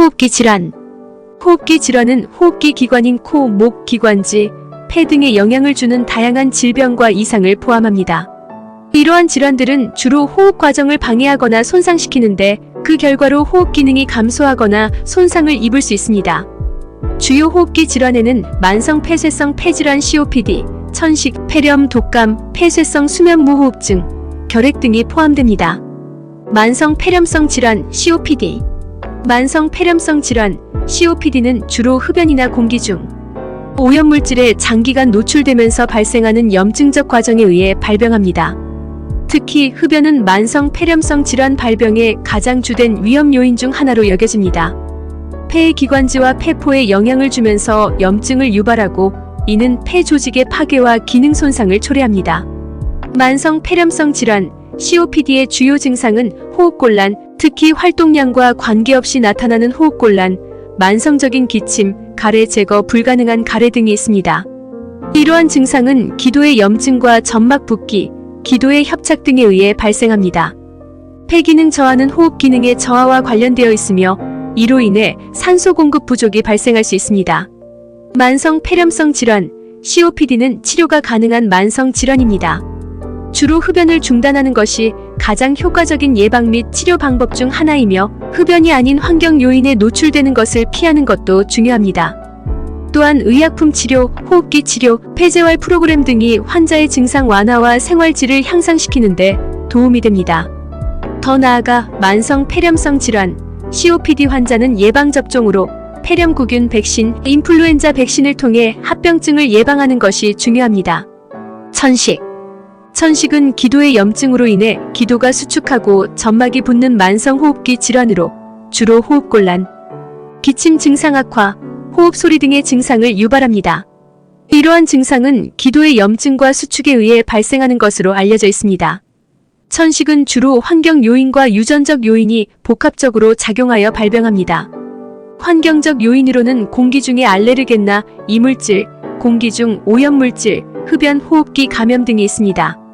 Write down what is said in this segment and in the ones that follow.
호흡기 질환. 호흡기 질환은 호흡기 기관인 코, 목, 기관지, 폐 등에 영향을 주는 다양한 질병과 이상을 포함합니다. 이러한 질환들은 주로 호흡 과정을 방해하거나 손상시키는데 그 결과로 호흡 기능이 감소하거나 손상을 입을 수 있습니다. 주요 호흡기 질환에는 만성 폐쇄성 폐질환 COPD, 천식, 폐렴, 독감, 폐쇄성 수면무호흡증, 결핵 등이 포함됩니다. 만성 폐렴성 질환 COPD. 만성 폐렴성 질환 COPD는 주로 흡연이나 공기 중 오염물질에 장기간 노출되면서 발생하는 염증적 과정에 의해 발병합니다. 특히 흡연은 만성 폐렴성 질환 발병의 가장 주된 위험 요인 중 하나로 여겨집니다. 폐의 기관지와 폐포에 영향을 주면서 염증을 유발하고 이는 폐 조직의 파괴와 기능 손상을 초래합니다. 만성 폐렴성 질환 COPD의 주요 증상은 호흡곤란, 특히 활동량과 관계없이 나타나는 호흡곤란, 만성적인 기침, 가래 제거 불가능한 가래 등이 있습니다. 이러한 증상은 기도의 염증과 점막 붓기, 기도의 협착 등에 의해 발생합니다. 폐 기능 저하는 호흡 기능의 저하와 관련되어 있으며 이로 인해 산소 공급 부족이 발생할 수 있습니다. 만성 폐렴성 질환 COPD는 치료가 가능한 만성 질환입니다. 주로 흡연을 중단하는 것이 가장 효과적인 예방 및 치료 방법 중 하나이며 흡연이 아닌 환경 요인에 노출되는 것을 피하는 것도 중요합니다. 또한 의약품 치료, 호흡기 치료, 폐재활 프로그램 등이 환자의 증상 완화와 생활질을 향상시키는 데 도움이 됩니다. 더 나아가 만성 폐렴성 질환 COPD 환자는 예방접종으로 폐렴구균 백신, 인플루엔자 백신을 통해 합병증을 예방하는 것이 중요합니다. 천식. 천식은 기도의 염증으로 인해 기도가 수축하고 점막이 붓는 만성호흡기 질환으로 주로 호흡곤란, 기침 증상 악화, 호흡 소리 등의 증상을 유발합니다. 이러한 증상은 기도의 염증과 수축에 의해 발생하는 것으로 알려져 있습니다. 천식은 주로 환경 요인과 유전적 요인이 복합적으로 작용하여 발병합니다. 환경적 요인으로는 공기 중의 알레르겐나 이물질, 공기 중 오염물질, 흡연, 호흡기 감염 등이 있습니다.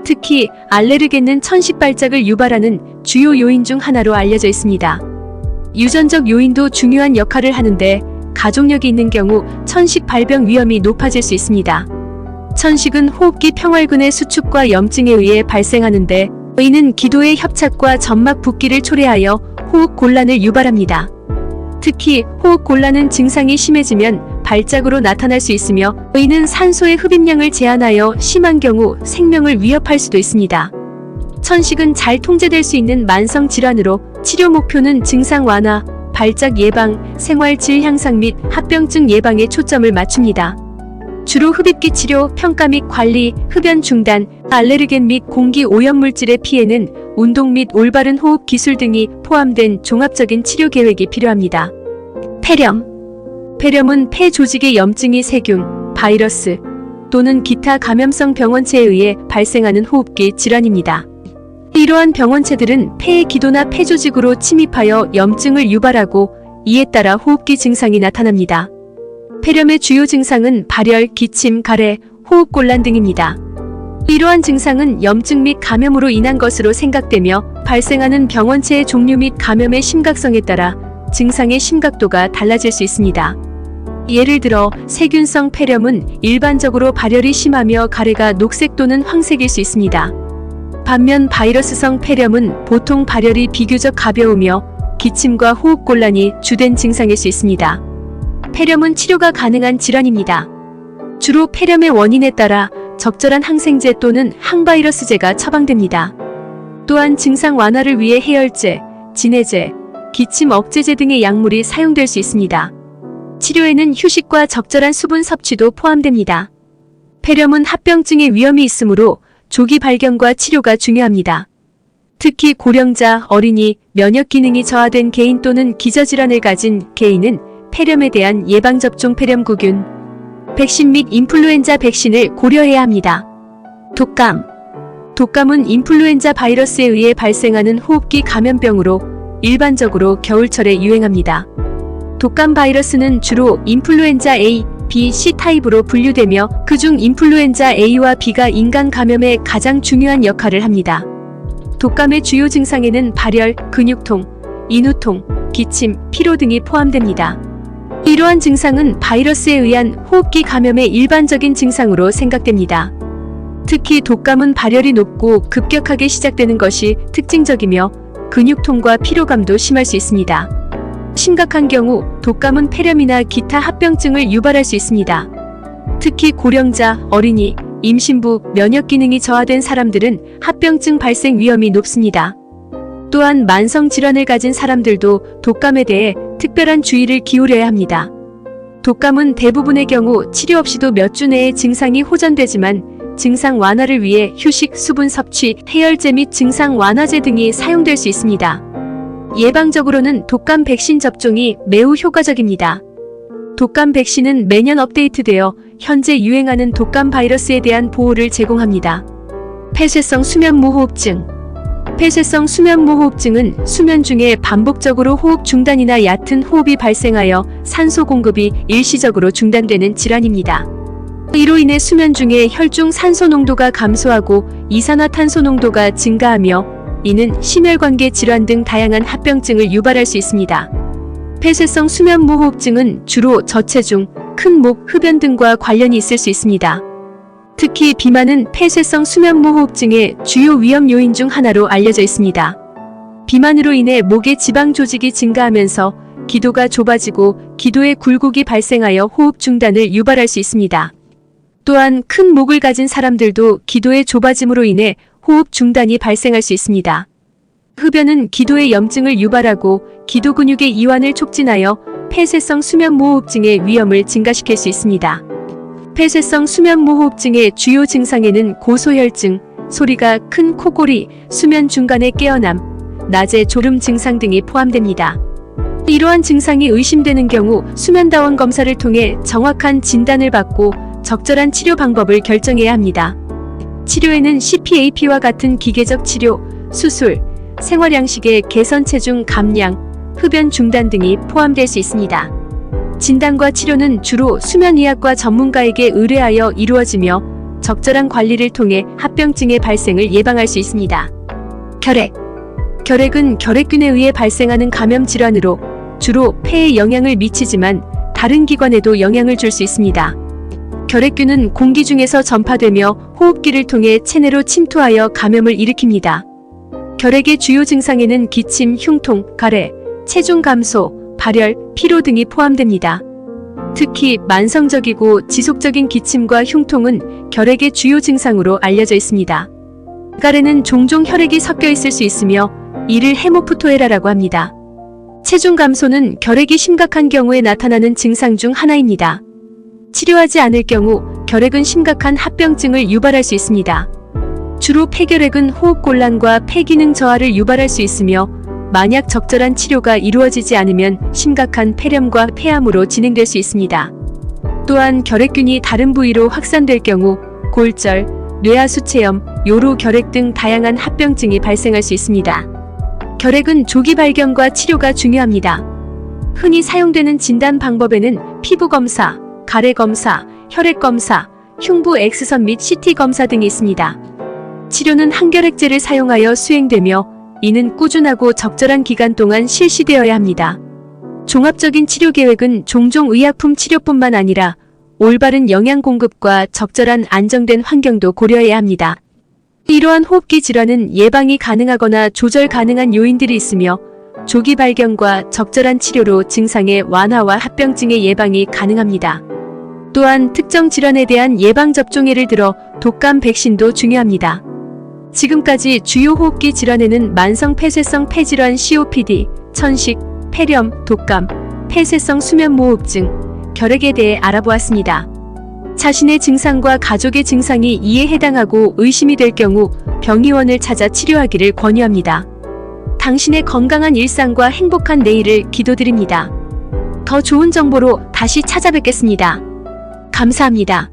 특히 알레르겐은 천식 발작을 유발하는 주요 요인 중 하나로 알려져 있습니다. 유전적 요인도 중요한 역할을 하는데 가족력이 있는 경우 천식 발병 위험이 높아질 수 있습니다. 천식은 호흡기 평활근의 수축과 염증에 의해 발생하는데 이는 기도의 협착과 점막 붓기를 초래하여 호흡 곤란을 유발합니다. 특히 호흡 곤란은 증상이 심해지면 발작으로 나타날 수 있으며 이는 산소의 흡입량을 제한하여 심한 경우 생명을 위협할 수도 있습니다. 천식은 잘 통제될 수 있는 만성 질환으로 치료 목표는 증상 완화, 발작 예방, 생활 질 향상 및 합병증 예방에 초점을 맞춥니다. 주로 흡입기 치료, 평가 및 관리, 흡연 중단, 알레르겐 및 공기 오염물질의 피해는 운동 및 올바른 호흡 기술 등이 포함된 종합적인 치료 계획이 필요합니다. 폐렴. 폐렴은 폐 조직의 염증이 세균, 바이러스 또는 기타 감염성 병원체에 의해 발생하는 호흡기 질환입니다. 이러한 병원체들은 폐의 기도나 폐 조직으로 침입하여 염증을 유발하고 이에 따라 호흡기 증상이 나타납니다. 폐렴의 주요 증상은 발열, 기침, 가래, 호흡곤란 등입니다. 이러한 증상은 염증 및 감염으로 인한 것으로 생각되며 발생하는 병원체의 종류 및 감염의 심각성에 따라 증상의 심각도가 달라질 수 있습니다. 예를 들어 세균성 폐렴은 일반적으로 발열이 심하며 가래가 녹색 또는 황색일 수 있습니다. 반면 바이러스성 폐렴은 보통 발열이 비교적 가벼우며 기침과 호흡곤란이 주된 증상일 수 있습니다. 폐렴은 치료가 가능한 질환입니다. 주로 폐렴의 원인에 따라 적절한 항생제 또는 항바이러스제가 처방됩니다. 또한 증상 완화를 위해 해열제, 진해제, 기침 억제제 등의 약물이 사용될 수 있습니다. 치료에는 휴식과 적절한 수분 섭취도 포함됩니다. 폐렴은 합병증의 위험이 있으므로 조기 발견과 치료가 중요합니다. 특히 고령자, 어린이, 면역 기능이 저하된 개인 또는 기저질환을 가진 개인은 폐렴에 대한 예방접종 폐렴구균, 백신 및 인플루엔자 백신을 고려해야 합니다. 독감. 독감은 인플루엔자 바이러스에 의해 발생하는 호흡기 감염병으로 일반적으로 겨울철에 유행합니다. 독감 바이러스는 주로 인플루엔자 A, B, C 타입으로 분류되며 그중 인플루엔자 A와 B가 인간 감염에 가장 중요한 역할을 합니다. 독감의 주요 증상에는 발열, 근육통, 인후통, 기침, 피로 등이 포함됩니다. 이러한 증상은 바이러스에 의한 호흡기 감염의 일반적인 증상으로 생각됩니다. 특히 독감은 발열이 높고 급격하게 시작되는 것이 특징적이며 근육통과 피로감도 심할 수 있습니다. 심각한 경우 독감은 폐렴이나 기타 합병증을 유발할 수 있습니다. 특히 고령자, 어린이, 임신부, 면역 기능이 저하된 사람들은 합병증 발생 위험이 높습니다. 또한 만성 질환을 가진 사람들도 독감에 대해 특별한 주의를 기울여야 합니다. 독감은 대부분의 경우 치료 없이도 몇 주 내에 증상이 호전되지만 증상 완화를 위해 휴식, 수분 섭취, 해열제 및 증상 완화제 등이 사용될 수 있습니다. 예방적으로는 독감 백신 접종이 매우 효과적입니다. 독감 백신은 매년 업데이트되어 현재 유행하는 독감 바이러스에 대한 보호를 제공합니다. 폐쇄성 수면무호흡증. 폐쇄성 수면무호흡증은 수면 중에 반복적으로 호흡 중단이나 얕은 호흡이 발생하여 산소 공급이 일시적으로 중단되는 질환입니다. 이로 인해 수면 중에 혈중 산소 농도가 감소하고 이산화탄소 농도가 증가하며 이는 심혈관계 질환 등 다양한 합병증을 유발할 수 있습니다. 폐쇄성 수면무호흡증은 주로 저체중, 큰 목, 흡연 등과 관련이 있을 수 있습니다. 특히 비만은 폐쇄성 수면무호흡증의 주요 위험 요인 중 하나로 알려져 있습니다. 비만으로 인해 목의 지방 조직이 증가하면서 기도가 좁아지고 기도에 굴곡이 발생하여 호흡 중단을 유발할 수 있습니다. 또한 큰 목을 가진 사람들도 기도의 좁아짐으로 인해 호흡 중단이 발생할 수 있습니다. 흡연은 기도의 염증을 유발하고 기도 근육의 이완을 촉진하여 폐쇄성 수면무호흡증의 위험을 증가시킬 수 있습니다. 폐쇄성 수면무호흡증의 주요 증상에는 고소혈증, 소리가 큰 코골이, 수면 중간에 깨어남, 낮에 졸음 증상 등이 포함됩니다. 이러한 증상이 의심되는 경우 수면다원 검사를 통해 정확한 진단을 받고 적절한 치료 방법을 결정해야 합니다. 치료에는 CPAP와 같은 기계적 치료, 수술, 생활 양식의 개선, 체중 감량, 흡연 중단 등이 포함될 수 있습니다. 진단과 치료는 주로 수면의학과 전문가에게 의뢰하여 이루어지며 적절한 관리를 통해 합병증의 발생을 예방할 수 있습니다. 결핵. 결핵은 결핵균에 의해 발생하는 감염 질환으로 주로 폐에 영향을 미치지만 다른 기관에도 영향을 줄 수 있습니다. 결핵균은 공기 중에서 전파되며 호흡기를 통해 체내로 침투하여 감염을 일으킵니다. 결핵의 주요 증상에는 기침, 흉통, 가래, 체중 감소, 발열, 피로 등이 포함됩니다. 특히 만성적이고 지속적인 기침과 흉통은 결핵의 주요 증상으로 알려져 있습니다. 가래는 종종 혈액이 섞여 있을 수 있으며 이를 헤모프토에라라고 합니다. 체중 감소는 결핵이 심각한 경우에 나타나는 증상 중 하나입니다. 치료하지 않을 경우 결핵은 심각한 합병증을 유발할 수 있습니다. 주로 폐결핵은 호흡곤란과 폐기능 저하를 유발할 수 있으며 만약 적절한 치료가 이루어지지 않으면 심각한 폐렴과 폐암으로 진행될 수 있습니다. 또한 결핵균이 다른 부위로 확산될 경우 골절, 뇌하수체염, 요로 결핵 등 다양한 합병증이 발생할 수 있습니다. 결핵은 조기 발견과 치료가 중요합니다. 흔히 사용되는 진단 방법에는 피부 검사, 가래 검사, 혈액 검사, 흉부 X선 및 CT 검사 등이 있습니다. 치료는 항결핵제를 사용하여 수행되며 이는 꾸준하고 적절한 기간 동안 실시되어야 합니다. 종합적인 치료 계획은 종종 의약품 치료뿐만 아니라 올바른 영양 공급과 적절한 안정된 환경도 고려해야 합니다. 이러한 호흡기 질환은 예방이 가능하거나 조절 가능한 요인들이 있으며 조기 발견과 적절한 치료로 증상의 완화와 합병증의 예방이 가능합니다. 또한 특정 질환에 대한 예방접종, 예를 들어 독감 백신도 중요합니다. 지금까지 주요 호흡기 질환에는 만성 폐쇄성 폐질환 COPD, 천식, 폐렴, 독감, 폐쇄성 수면무호흡증, 결핵에 대해 알아보았습니다. 자신의 증상과 가족의 증상이 이에 해당하고 의심이 될 경우 병의원을 찾아 치료하기를 권유합니다. 당신의 건강한 일상과 행복한 내일을 기도드립니다. 더 좋은 정보로 다시 찾아뵙겠습니다. 감사합니다.